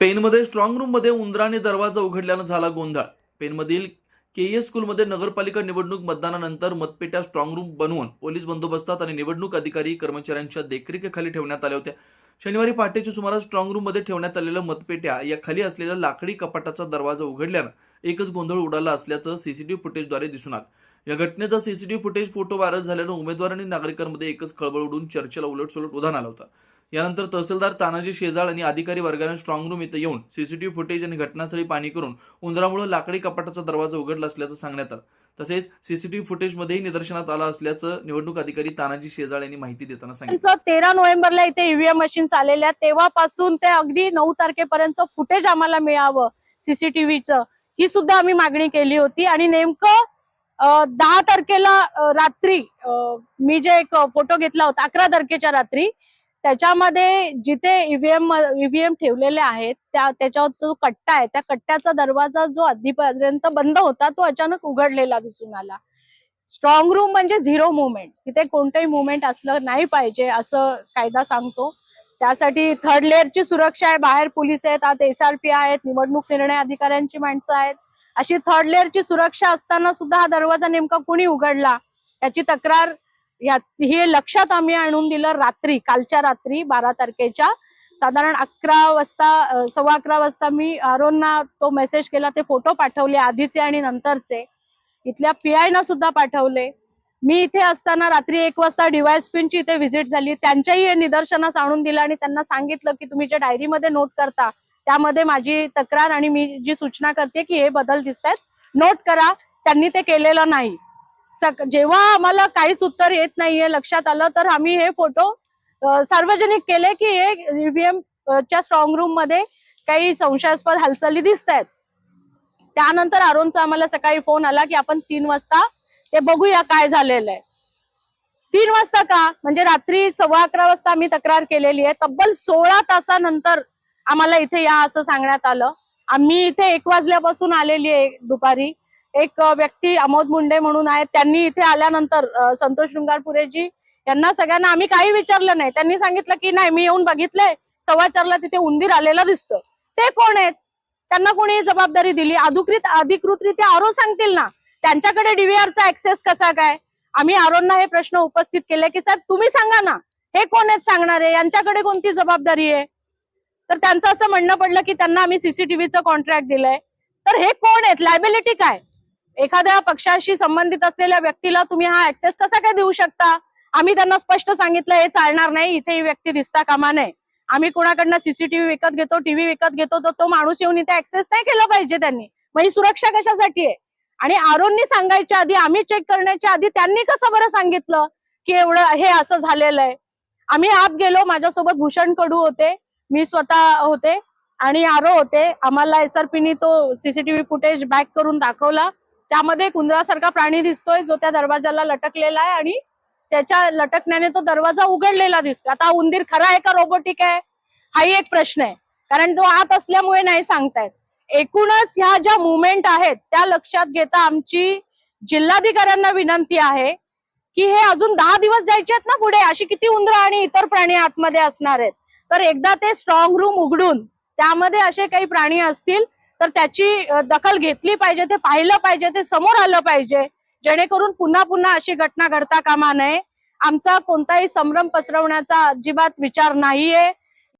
पेनमध्ये स्ट्रॉंग रूममध्ये उंदराने दरवाजा उघडल्यानं झाला गोंधळ। पेनमधील केईएस स्कूलमध्ये नगरपालिका निवडणूक मतदानानंतर मतपेट्या स्ट्रॉंग रूम बनवून पोलीस बंदोबस्तात आणि निवडणूक अधिकारी कर्मचाऱ्यांच्या देखरेखीखाली ठेवण्यात आल्या होत्या। शनिवारी पहाटेच्या सुमारास स्ट्रॉंग रूममध्ये ठेवण्यात आलेल्या मतपेट्या या खाली असलेल्या लाकडी कपाटाचा दरवाजा उघडल्यानं एकच गोंधळ उडाला असल्याचं सीसीटीव्ही फुटेजद्वारे दिसून आलं। या घटनेचा सीसीटीव्ही फुटेज फोटो व्हायरल झाल्यानं उमेदवार आणि नागरिकांमध्ये एकच खळबळ उडून चर्चेला उलटसुलट उधाण आलं होतं। यानंतर तहसीलदार तानाजी शेजाळ आणि अधिकारी वर्गाने स्ट्रॉंग रूम इथं येऊन सीसीटीव्ही फुटेज आणि घटनास्थळी पाहणी करून उंदरामुळे लाकडी कपाटाचा दरवाजा उघडला असल्याचं सांगण्यात आलं। तसेच सीसीटीव्ही फुटेजमध्येही निदर्शनात आलं असल्याचं निवडणूक अधिकारी तानाजी शेजाळ यांनी माहिती देताना सांगितलं। 13 नोव्हेंबरला इथे ईव्हीएम मशीन्स आलेल्या, तेव्हापासून ते अगदी 9 तारखेपर्यंत फुटेज आम्हाला मिळावं सीसीटीव्हीचं, ही सुद्धा आम्ही मागणी केली होती। आणि नेमकं 10 तारखेला रात्री मी जे एक फोटो घेतला होता 11 तारखेच्या रात्री, त्याच्यामध्ये जिथे ईव्हीएम ठेवलेले आहेत त्याच्यावर जो कट्टा आहे त्या कट्ट्याचा दरवाजा जो आधीपर्यंत बंद होता तो अचानक उघडलेला दिसून आला। स्ट्रॉंग रूम म्हणजे झिरो मुवमेंट, तिथे कोणतेही मुवमेंट असलं नाही पाहिजे असं कायदा सांगतो। त्यासाठी थर्ड लेअरची सुरक्षा आहे, बाहेर पोलीस आहेत, आत SRP आहेत, निवडणूक निर्णय अधिकाऱ्यांची माणसं आहेत। अशी थर्ड लेअरची सुरक्षा असताना सुद्धा हा दरवाजा नेमका कोणी उघडला याची तक्रार हे लक्षात आम्ही आणून दिलं। रात्री, कालच्या रात्री 12 तारखेच्या साधारण 11 वाजता, 11:15 वाजता मी आरोंना तो मेसेज केला, ते फोटो पाठवले आधीचे आणि नंतरचे, इथल्या PI ना सुद्धा पाठवले। मी इथे असताना रात्री 1 वाजता DYSPची इथे व्हिजिट झाली, त्यांच्याही हे निदर्शनास आणून दिलं आणि त्यांना सांगितलं की तुम्ही जे डायरीमध्ये नोट करता त्यामध्ये माझी तक्रार आणि मी जी सूचना करते की हे बदल दिसतायत, नोट करा। त्यांनी ते केलेलं नाही। जेव्हा आम्हाला काहीच उत्तर येत नाहीये लक्षात आलं, तर आम्ही हे फोटो सार्वजनिक केले की हे ईव्हीएम च्या स्ट्रॉंग रूम मध्ये काही संशयास्पद हालचाली दिसत आहेत। त्यानंतर आरोनचा आम्हाला सकाळी फोन आला की आपण 3 वाजता ते बघूया काय झालेलं आहे। 3 वाजता का, म्हणजे रात्री 11:15 वाजता आम्ही तक्रार केलेली आहे, तब्बल 16 तासानंतर आम्हाला इथे या असं सांगण्यात आलं। आम्ही इथे 1 वाजल्यापासून आलेली आहे दुपारी। एक व्यक्ती अमोद मुंडे म्हणून आहेत, त्यांनी इथे आल्यानंतर संतोष शृंगारपुरेजी यांना सगळ्यांना आम्ही काही विचारलं नाही, त्यांनी सांगितलं की नाही मी येऊन बघितलंय, 4:15ला तिथे उंदीर आलेला दिसतोय। ते कोण आहेत, त्यांना कोणी जबाबदारी दिली? अधिकृतरित्या आरो सांगतील ना, त्यांच्याकडे DVRचा ऍक्सेस कसा काय? आम्ही आरोंना हे प्रश्न उपस्थित केले की साहेब तुम्ही सांगा ना, हे कोण आहेत सांगणारे, यांच्याकडे कोणती जबाबदारी आहे? तर त्यांचं असं म्हणणं पडलं की त्यांना आम्ही सीसीटीव्हीचं कॉन्ट्रॅक्ट दिलंय। तर हे कोण आहेत, लायबिलिटी काय? एखाद्या पक्षाशी संबंधित असलेल्या व्यक्तीला तुम्ही हा ऍक्सेस कसा काय देऊ शकता? आम्ही त्यांना स्पष्ट सांगितलं हे चालणार नाही, इथे ही व्यक्ती दिसता कामा नये। आम्ही कोणाकडनं सीसीटीव्ही विकत घेतो, टीव्ही विकत घेतो, तो माणूस येऊन इथे ऍक्सेस नाही केला पाहिजे त्यांनी। मग ही सुरक्षा कशासाठी आहे? आणि आरोननी सांगायच्या आधी, आम्ही चेक करण्याच्या आधी त्यांनी कसं बरं सांगितलं की एवढं हे असं झालेलं आहे? आम्ही आत गेलो, माझ्यासोबत भूषण कडू होते, मी स्वतः होते आणि आरो होते। आम्हाला SRPनी तो सीसीटीव्ही फुटेज बॅक करून दाखवला, त्यामध्ये एक उंदरासारखा प्राणी दिसतोय जो त्या दरवाजाला लटकलेला आहे आणि त्याच्या लटकण्याने तो दरवाजा उघडलेला दिसतोय। आता उंदीर खरा आहे का रोबोटिक आहे हाही एक प्रश्न आहे, कारण तो आत असल्यामुळे नाही सांगतायत। एकूणच ह्या ज्या मुवमेंट आहेत त्या लक्षात घेता आमची जिल्हाधिकाऱ्यांना विनंती आहे की हे अजून 10 दिवस जायचे आहेत ना पुढे, अशी किती उंदरं आणि इतर प्राणी आतमध्ये असणार आहेत, तर एकदा ते स्ट्रॉंग रूम उघडून त्यामध्ये असे काही प्राणी असतील तर त्याची दखल घेतली पाहिजे, ते पाहिलं पाहिजे, ते समोर आलं पाहिजे, जेणेकरून पुन्हा पुन्हा अशी घटना घडता कामा नये। आमचा कोणताही संभ्रम पसरवण्याचा अजिबात विचार नाहीये।